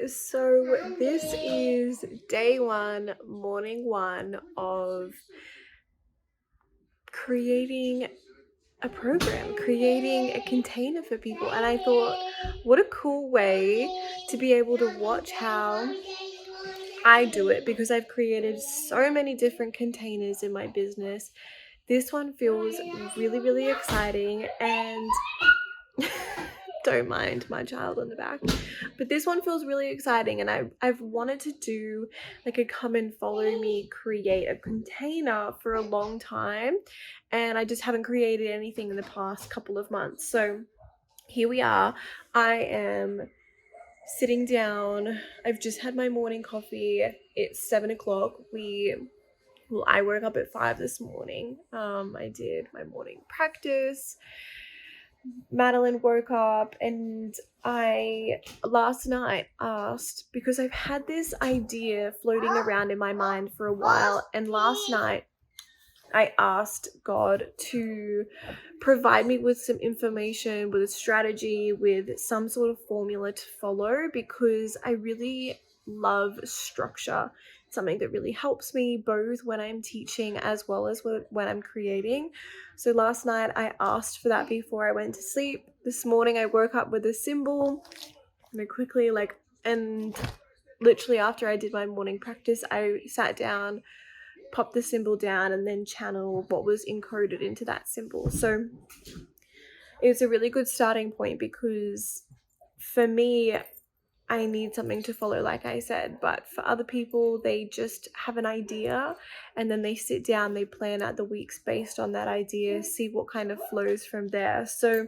So this is day one, morning one of creating a program, creating a container for people. And I thought, what a cool way to be able to watch how I do it, because I've created so many different containers in my business. This one feels really, really exciting, and don't mind my child on the back, but this one feels really exciting, and I've wanted to do like a come and follow me create a container for a long time, and I just haven't created anything in the past couple of months. So here we are. I am sitting down. I've just had my morning coffee. It's 7 o'clock. I woke up at 5 this morning. I did my morning practice. Madeline woke up, and I last night asked, because I've had this idea floating around in my mind for a while, and last night I asked God to provide me with some information, with a strategy, with some sort of formula to follow, because I really love structure. It's something that really helps me both when I'm teaching as well as when I'm creating. So last night I asked for that before I went to sleep. This morning I woke up with a symbol, and I quickly and literally after I did my morning practice, I sat down, pop the symbol down, and then channel what was encoded into that symbol. So it's a really good starting point, because for me, I need something to follow, like I said, but for other people, they just have an idea, and then they sit down, they plan out the weeks based on that idea, see what kind of flows from there. So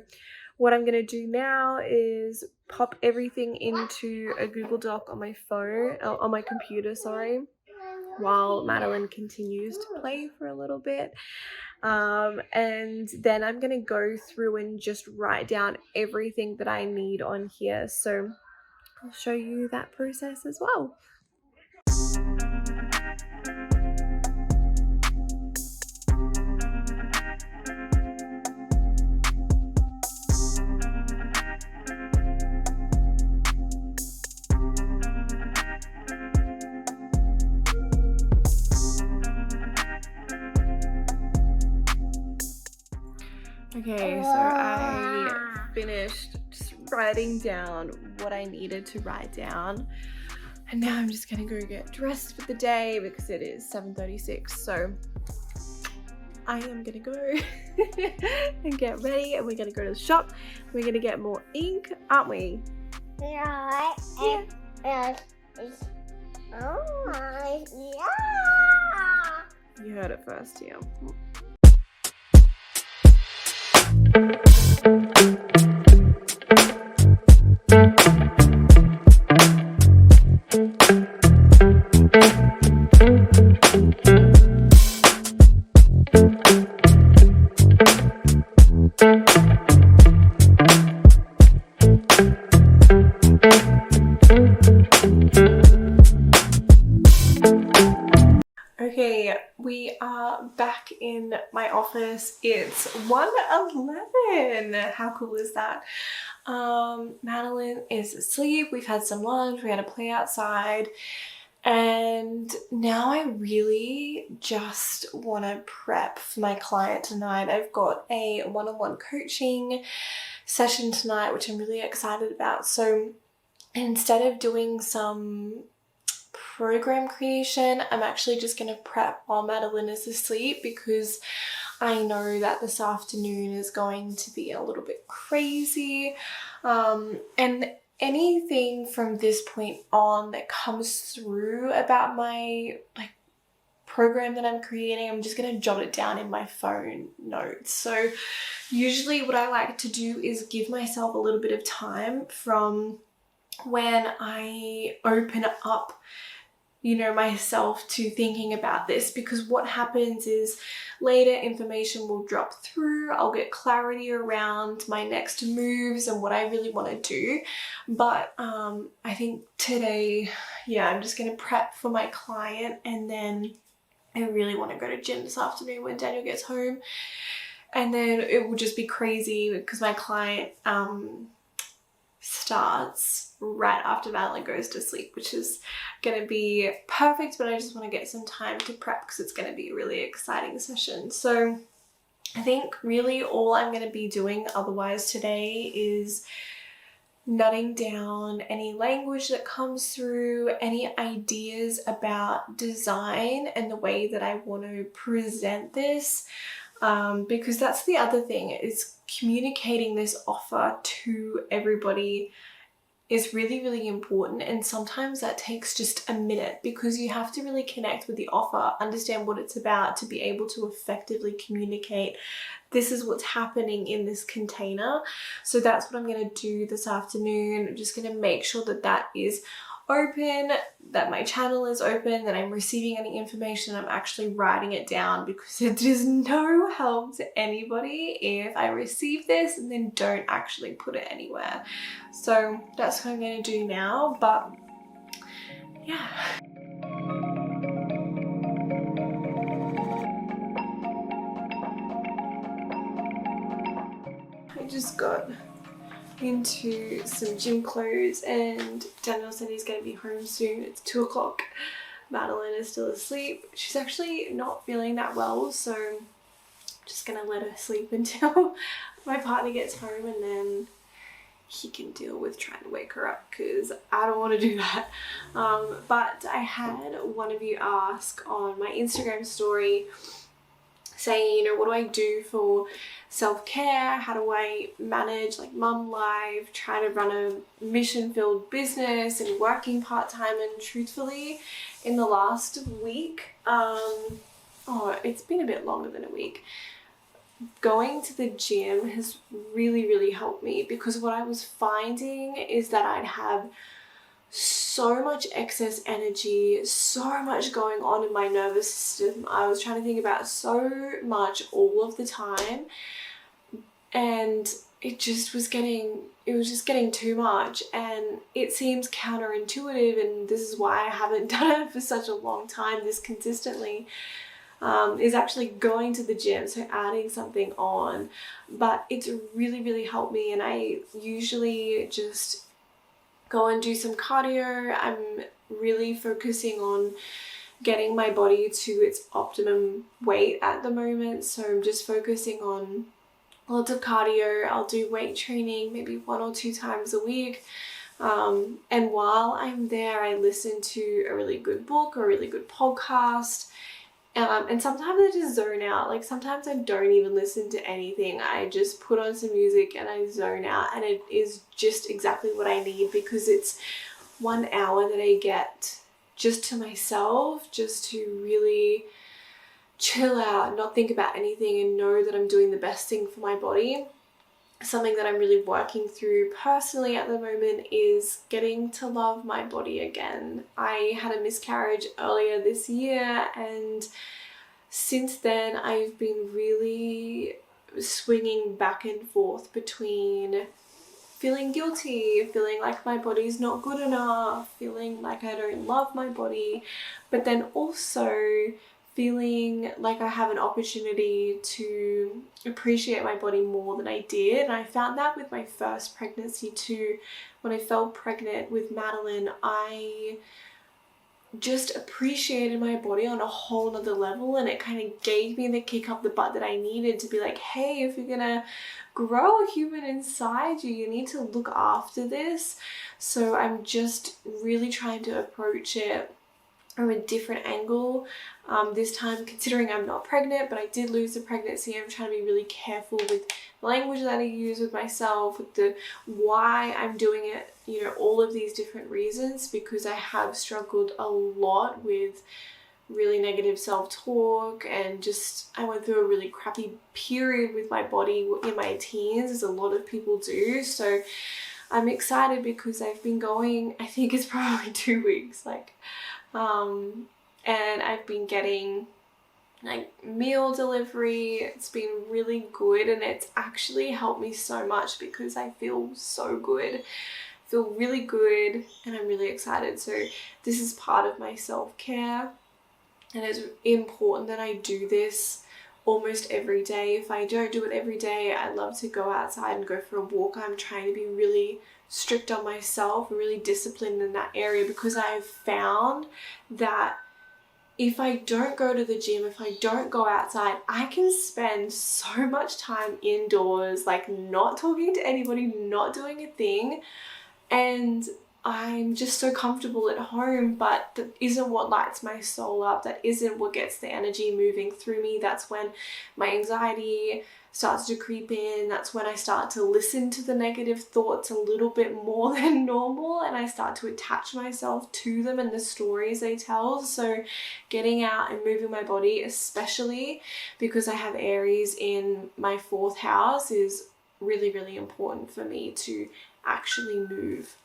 what I'm going to do now is pop everything into a Google Doc on my phone, on my computer, sorry, while Madeline continues to play for a little bit. And then I'm going to go through and just write down everything that I need on here. So I'll show you that process as well. Okay, so I finished just writing down what I needed to write down, and now I'm just gonna go get dressed for the day because it is 7:36. So I am gonna go and get ready, and we're gonna go to the shop. We're gonna get more ink, aren't we? Yeah. You heard it first, yeah. Okay, we are back in my office. It's 1:11. How cool is that? Madeline is asleep. We've had some lunch. We had a play outside. And now I really just want to prep for my client tonight. I've got a one-on-one coaching session tonight, which I'm really excited about. So instead of doing some program creation, I'm actually just going to prep while Madeline is asleep, because I know that this afternoon is going to be a little bit crazy. And anything from this point on that comes through about my program that I'm creating, I'm just going to jot it down in my phone notes. So usually what I like to do is give myself a little bit of time from when I open up myself to thinking about this, because what happens is later information will drop through. I'll get clarity around my next moves and what I really want to do. But I think today, I'm just going to prep for my client, and then I really want to go to gym this afternoon when Daniel gets home. And then it will just be crazy because my client starts right after Madeline goes to sleep, which is going to be perfect, but I just want to get some time to prep because it's going to be a really exciting session. So I think really all I'm going to be doing otherwise today is nutting down any language that comes through, any ideas about design and the way that I want to present this, because that's the other thing, is communicating this offer to everybody is really, really important. And sometimes that takes just a minute because you have to really connect with the offer, understand what it's about to be able to effectively communicate this is what's happening in this container. So that's what I'm going to do this afternoon. I'm just going to make sure that that is open, that my channel is open, that I'm receiving any information, I'm actually writing it down, because it is no help to anybody if I receive this and then don't actually put it anywhere. So that's what I'm going to do now, but yeah. I just got into some gym clothes and Daniel said he's going to be home soon. It's 2 o'clock. Madeline is still asleep. She's actually not feeling that well, so I'm just going to let her sleep until my partner gets home, and then he can deal with trying to wake her up because I don't want to do that. But I had one of you ask on my Instagram story saying, you know, what do I do for self-care? How do I manage like mum life, trying to run a mission-filled business and working part-time? And truthfully, in the last week, it's been a bit longer than a week, going to the gym has really, really helped me, because what I was finding is that I'd have so much excess energy, so much going on in my nervous system. I was trying to think about so much all of the time, and it was just getting too much. And it seems counterintuitive, and this is why I haven't done it for such a long time this consistently, is actually going to the gym, so adding something on. But it's really, really helped me, and I usually just go and do some cardio. I'm really focusing on getting my body to its optimum weight at the moment, so I'm just focusing on lots of cardio. I'll do weight training maybe 1 or 2 times a week, and while I'm there I listen to a really good book or a really good podcast. And sometimes I just zone out. Like sometimes I don't even listen to anything. I just put on some music and I zone out, and it is just exactly what I need, because it's 1 hour that I get just to myself, just to really chill out, not think about anything, and know that I'm doing the best thing for my body. Something that I'm really working through personally at the moment is getting to love my body again. I had a miscarriage earlier this year, and since then I've been really swinging back and forth between feeling guilty, feeling like my body's not good enough, feeling like I don't love my body, but then also feeling like I have an opportunity to appreciate my body more than I did. And I found that with my first pregnancy too. When I fell pregnant with Madeline, I just appreciated my body on a whole nother level, and it kind of gave me the kick up the butt that I needed to be like, hey, if you're gonna grow a human inside you, you need to look after this. So I'm just really trying to approach it from a different angle this time, considering I'm not pregnant, but I did lose the pregnancy. I'm trying to be really careful with the language that I use with myself, with the why I'm doing it, you know, all of these different reasons, because I have struggled a lot with really negative self-talk, and just I went through a really crappy period with my body in my teens, as a lot of people do. So I'm excited because I've been going, I think it's probably 2 weeks, and I've been getting like meal delivery. It's been really good, and it's actually helped me so much because I feel so good. I feel really good, and I'm really excited. So this is part of my self-care, and it's important that I do this almost every day. If I don't do it every day, I love to go outside and go for a walk. I'm trying to be really strict on myself, really disciplined in that area, because I've found that if I don't go to the gym, if I don't go outside, I can spend so much time indoors, like not talking to anybody, not doing a thing, and I'm just so comfortable at home, but that isn't what lights my soul up. That isn't what gets the energy moving through me. That's when my anxiety starts to creep in. That's when I start to listen to the negative thoughts a little bit more than normal, and I start to attach myself to them and the stories they tell. So getting out and moving my body, especially because I have Aries in my 4th house, is really, really important for me to actually move.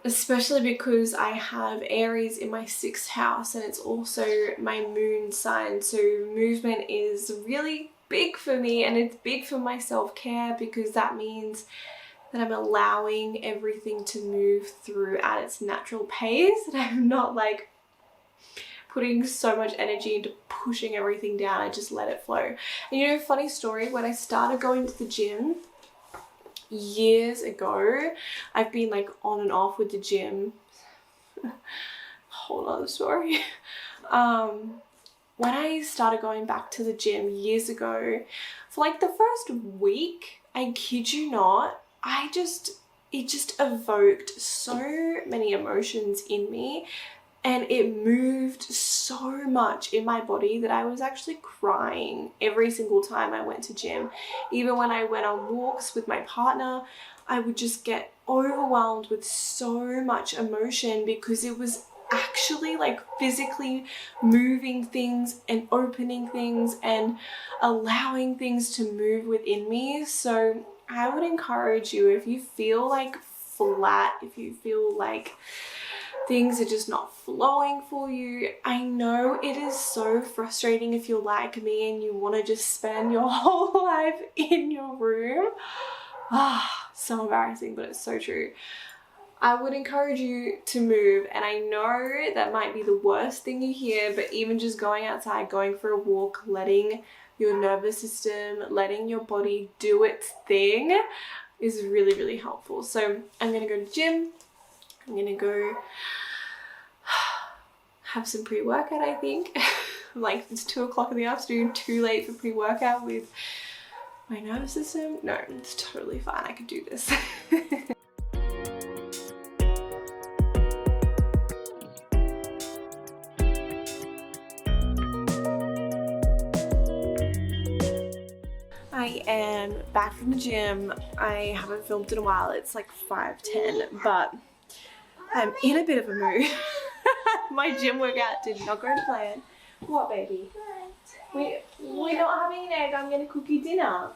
Especially because I have Aries in my 6th house, and it's also my moon sign, so movement is really big for me, and it's big for my self-care, because that means that I'm allowing everything to move through at its natural pace, and I'm not like putting so much energy into pushing everything down. I just let it flow. And you know, funny story, when I started going to the gym years ago, I've been like on and off with the gym. Whole other story. When I started going back to the gym years ago, for like the first week, I kid you not, it just evoked so many emotions in me, and it moved so much in my body that I was actually crying every single time I went to gym. Even when I went on walks with my partner, I would just get overwhelmed with so much emotion, because it was actually like physically moving things and opening things and allowing things to move within me. So I would encourage you, if you feel like flat, if you feel like things are just not flowing for you, I know it is so frustrating if you're like me and you want to just spend your whole life in your room. So embarrassing, but it's so true. I would encourage you to move, and I know that might be the worst thing you hear, but even just going outside, going for a walk, letting your nervous system, letting your body do its thing is really, really helpful. So I'm going to go to the gym. I'm going to go have some pre-workout, I think. Like, it's 2 o'clock in the afternoon, too late for pre-workout with my nervous system. No, it's totally fine. I could do this. I am back from the gym. I haven't filmed in a while. It's like 5:10, but I'm in a bit of a mood. My gym workout did not go to plan. What, baby? We're not having an egg. I'm going to cook you dinner.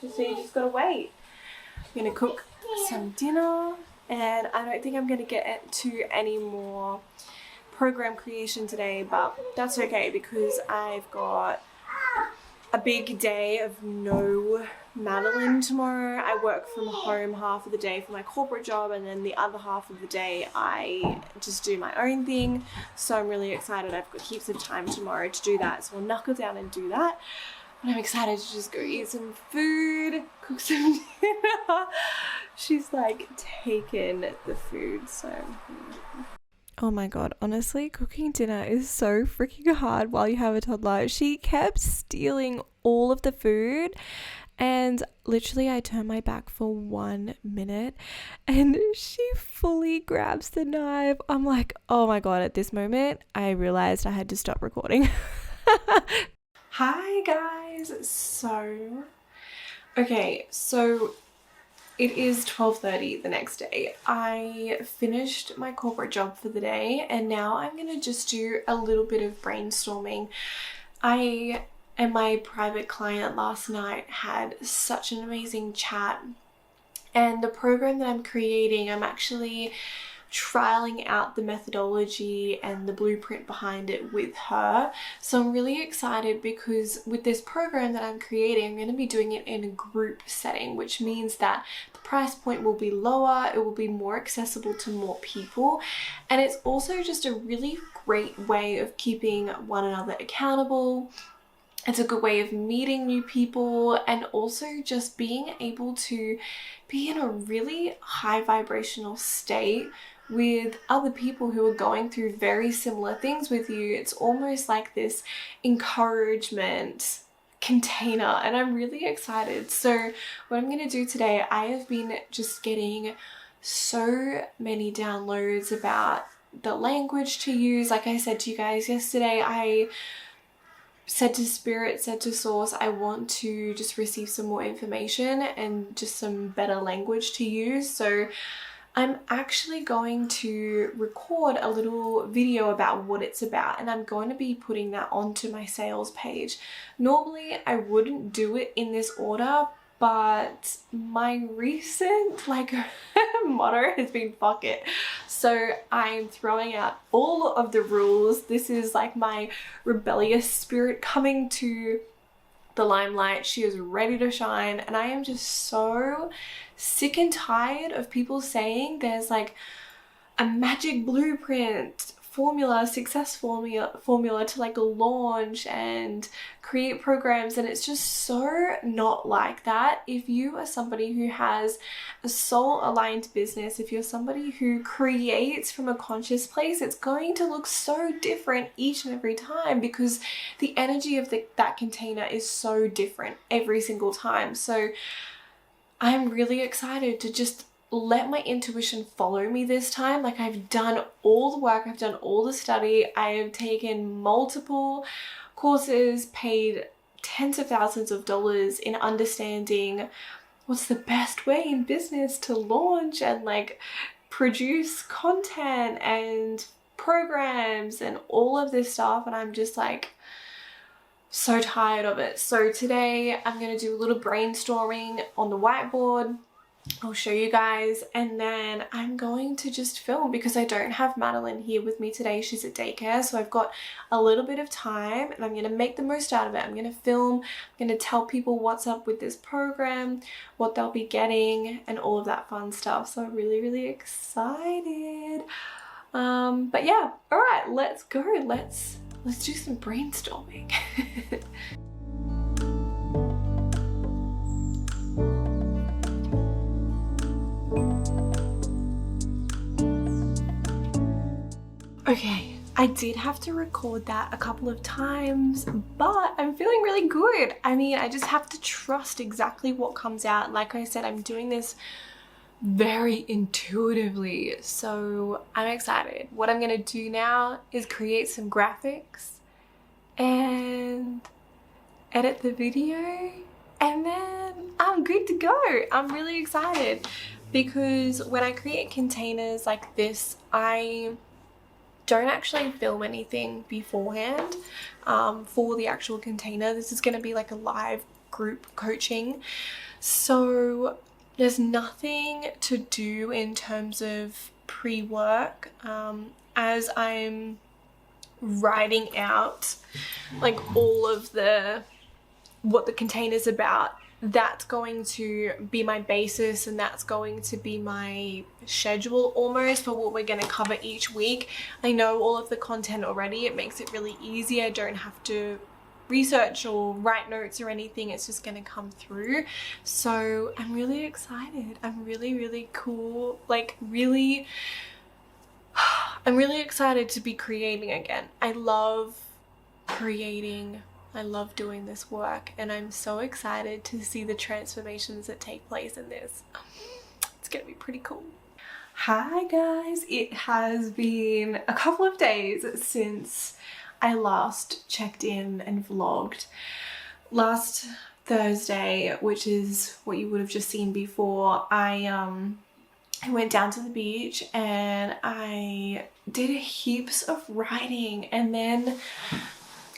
So you just got to wait. I'm going to cook some dinner, and I don't think I'm going to get to any more program creation today, but that's okay, because I've got a big day of no Madeline tomorrow. I work from home half of the day for my corporate job, and then the other half of the day I just do my own thing. So I'm really excited. I've got heaps of time tomorrow to do that, so I'll knuckle down and do that. And I'm excited to just go eat some food, cook some dinner. She's like taken the food, so oh my god, honestly, cooking dinner is so freaking hard while you have a toddler. She kept stealing all of the food, and literally I turned my back for 1 minute and she fully grabs the knife. I'm like, oh my god, at this moment I realized I had to stop recording. Hi guys. So it is 12:30 the next day. I finished my corporate job for the day, and now I'm going to just do a little bit of brainstorming. I and my private client last night had such an amazing chat, and the program that I'm creating, I'm actually trialing out the methodology and the blueprint behind it with her. So I'm really excited because with this program that I'm creating, I'm going to be doing it in a group setting, which means that the price point will be lower, it will be more accessible to more people, and it's also just a really great way of keeping one another accountable. It's a good way of meeting new people and also just being able to be in a really high vibrational state with other people who are going through very similar things with you. It's almost like this encouragement container, and I'm really excited. So what I'm going to do today, I have been just getting so many downloads about the language to use. Like I said to you guys yesterday, I said to Spirit, said to Source, I want to just receive some more information and just some better language to use. So I'm actually going to record a little video about what it's about, and I'm going to be putting that onto my sales page. Normally I wouldn't do it in this order, but my recent motto has been fuck it. So I'm throwing out all of the rules. This is like my rebellious spirit coming to the limelight. She is ready to shine, and I am just so sick and tired of people saying there's like a magic blueprint formula, success formula to like launch and create programs, and it's just so not like that. If you are somebody who has a soul aligned business, if you're somebody who creates from a conscious place, it's going to look so different each and every time because the energy of that container is so different every single time. So I'm really excited to just let my intuition follow me this time. Like, I've done all the work, I've done all the study, I have taken multiple courses, paid tens of thousands of dollars in understanding what's the best way in business to launch and like produce content and programs and all of this stuff, and I'm just like so tired of it. So today I'm going to do a little brainstorming on the whiteboard. I'll show you guys, and then I'm going to just film because I don't have Madeline here with me today. She's at daycare, so I've got a little bit of time and I'm going to make the most out of it. I'm going to film, I'm going to tell people what's up with this program, what they'll be getting, and all of that fun stuff. So I'm really, really excited. But yeah, all right, let's go. Let's do some brainstorming. Okay, I did have to record that a couple of times, but I'm feeling really good. I mean, I just have to trust exactly what comes out. Like I said, I'm doing this very intuitively, so I'm excited. What I'm gonna do now is create some graphics and edit the video, and then I'm good to go. I'm really excited because when I create containers like this, I don't actually film anything beforehand for the actual container. This is going to be like a live group coaching, so there's nothing to do in terms of pre-work as I'm writing out like all of what the container's about. That's going to be my basis, and that's going to be my schedule almost for what we're going to cover each week. I know all of the content already. It makes it really easy. I don't have to research or write notes or anything. It's just going to come through. So I'm really excited. I'm really, really cool. Like really, I'm really excited to be creating again. I love creating. I love doing this work, and I'm so excited to see the transformations that take place in this. It's gonna be pretty cool. Hi guys, it has been a couple of days since I last checked in and vlogged. Last Thursday, which is what you would have just seen before, I went down to the beach and I did heaps of writing, and then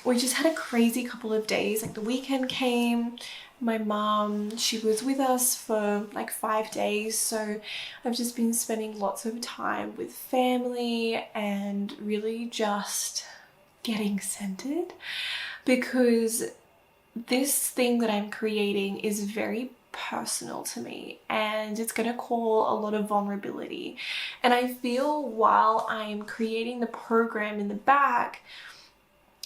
we just had a crazy couple of days. Like the weekend came, my mum, she was with us for like 5 days, so I've just been spending lots of time with family and really just getting centered, because this thing that I'm creating is very personal to me and it's going to call a lot of vulnerability. And I feel while I'm creating the program in the back,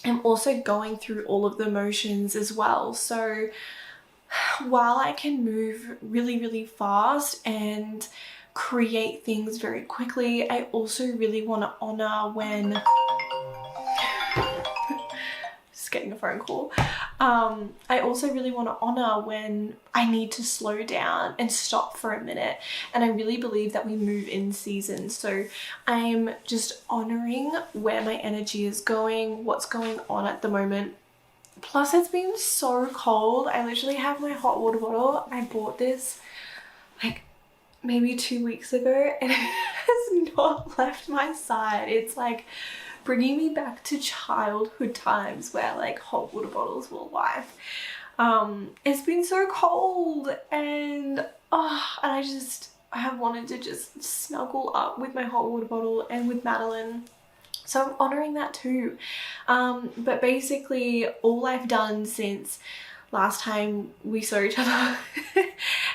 I'm also going through all of the emotions as well. So while I can move really, really fast and create things very quickly, I also really want to honor when just getting a phone call. I also really want to honor when I need to slow down and stop for a minute. And I really believe that we move in seasons. So I'm just honoring where my energy is going, what's going on at the moment. Plus it's been so cold. I literally have my hot water bottle. I bought this like maybe 2 weeks ago and it has not left my side. It's like bringing me back to childhood times where like hot water bottles were life. It's been so cold and I have wanted to just snuggle up with my hot water bottle and with Madeline. So I'm honoring that too. But basically all I've done since last time we saw each other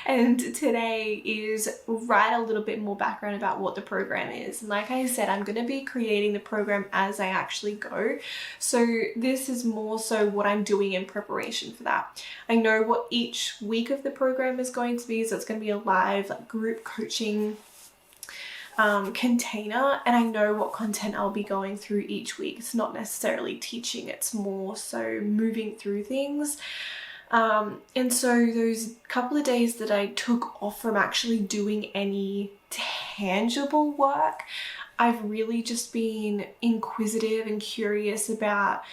and today is write a little bit more background about what the program is. And like I said, I'm going to be creating the program as I actually go. So this is more so what I'm doing in preparation for that. I know what each week of the program is going to be. So it's going to be a live like, group coaching container, and I know what content I'll be going through each week. It's not necessarily teaching, it's more so moving through things. And so those couple of days that I took off from actually doing any tangible work, I've really just been inquisitive and curious about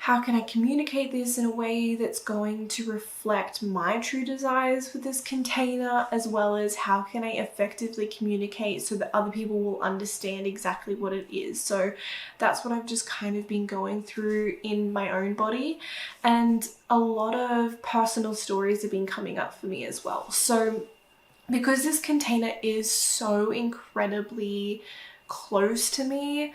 how can I communicate this in a way that's going to reflect my true desires for this container, as well as how can I effectively communicate so that other people will understand exactly what it is. So that's what I've just kind of been going through in my own body, and a lot of personal stories have been coming up for me as well. So because this container is so incredibly close to me,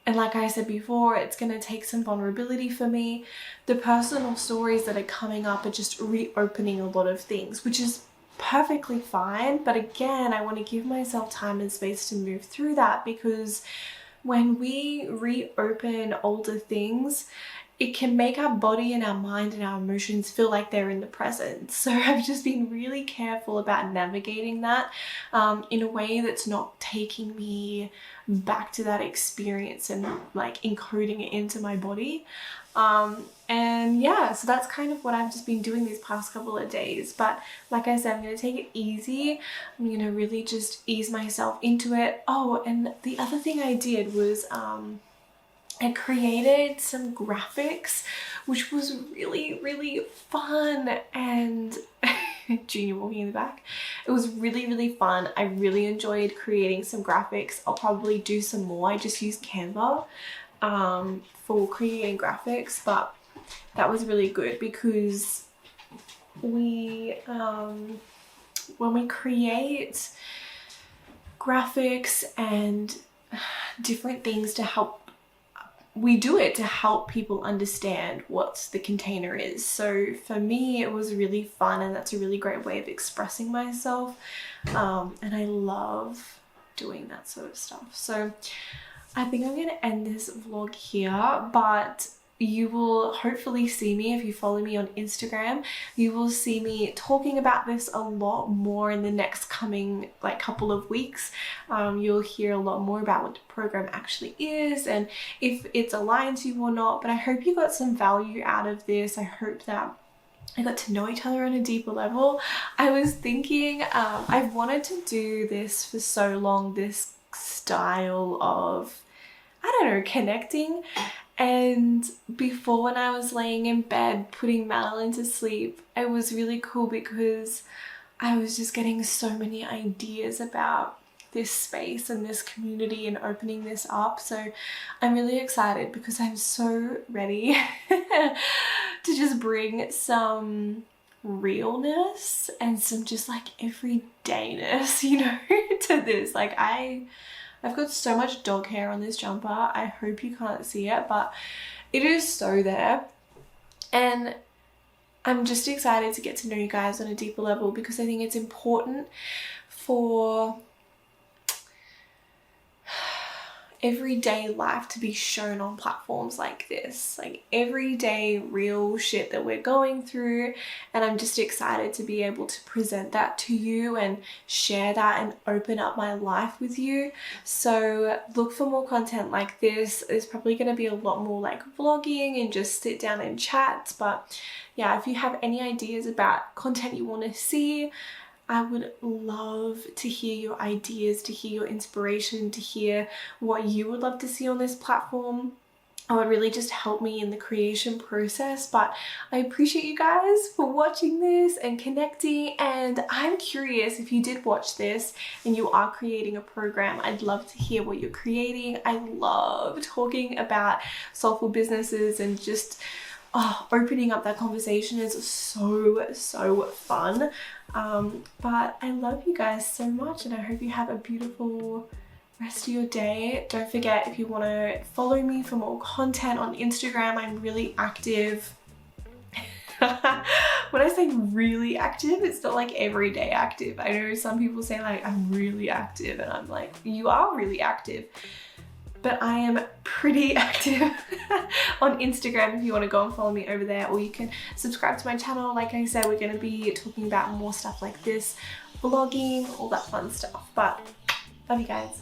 and like I said before, it's going to take some vulnerability for me. The personal stories that are coming up are just reopening a lot of things, which is perfectly fine. But again, I want to give myself time and space to move through that, because when we reopen older things, it can make our body and our mind and our emotions feel like they're in the present. So I've just been really careful about navigating that in a way that's not taking me back to that experience and like encoding it into my body. And yeah, so that's kind of what I've just been doing these past couple of days. But like I said, I'm going to take it easy. I'm going to really just ease myself into it. Oh, and the other thing I did was I created some graphics, which was really, really fun. And Junior walking in the back. It was really, really fun. I really enjoyed creating some graphics. I'll probably do some more. I just use Canva for creating graphics, but that was really good because we, when we create graphics and different things to help, we do it to help people understand what the container is. So for me, it was really fun, and that's a really great way of expressing myself. And I love doing that sort of stuff. So I think I'm going to end this vlog here, but you will hopefully see me, if you follow me on Instagram, you will see me talking about this a lot more in the next coming like couple of weeks. You'll hear a lot more about what the program actually is and if it's aligned to you or not. But I hope you got some value out of this. I hope that I got to know each other on a deeper level. I was thinking, I've wanted to do this for so long, this style of, I don't know, connecting. And before, when I was laying in bed putting Madeline to sleep, it was really cool because I was just getting so many ideas about this space and this community and opening this up. So I'm really excited because I'm so ready to just bring some realness and some just like everydayness, you know, to this. Like I've got so much dog hair on this jumper. I hope you can't see it, but it is so there. And I'm just excited to get to know you guys on a deeper level because I think it's important for everyday life to be shown on platforms like this, like everyday real shit that we're going through. And I'm just excited to be able to present that to you and share that and open up my life with you. So look for more content like this. There's probably going to be a lot more like vlogging and just sit down and chat. But yeah, if you have any ideas about content you want to see, I would love to hear your ideas, to hear your inspiration, to hear what you would love to see on this platform. It would really just help me in the creation process. But I appreciate you guys for watching this and connecting. And I'm curious, if you did watch this and you are creating a program, I'd love to hear what you're creating. I love talking about soulful businesses and just opening up that conversation is so fun. But I love you guys so much and I hope you have a beautiful rest of your day. Don't forget, if you want to follow me for more content on Instagram, I'm really active. When I say really active, it's not like everyday active. I know some people say like I'm really active and I'm like, you are really active. But I am pretty active on Instagram if you want to go and follow me over there, or you can subscribe to my channel. Like I said, we're going to be talking about more stuff like this, vlogging, all that fun stuff. But love you guys.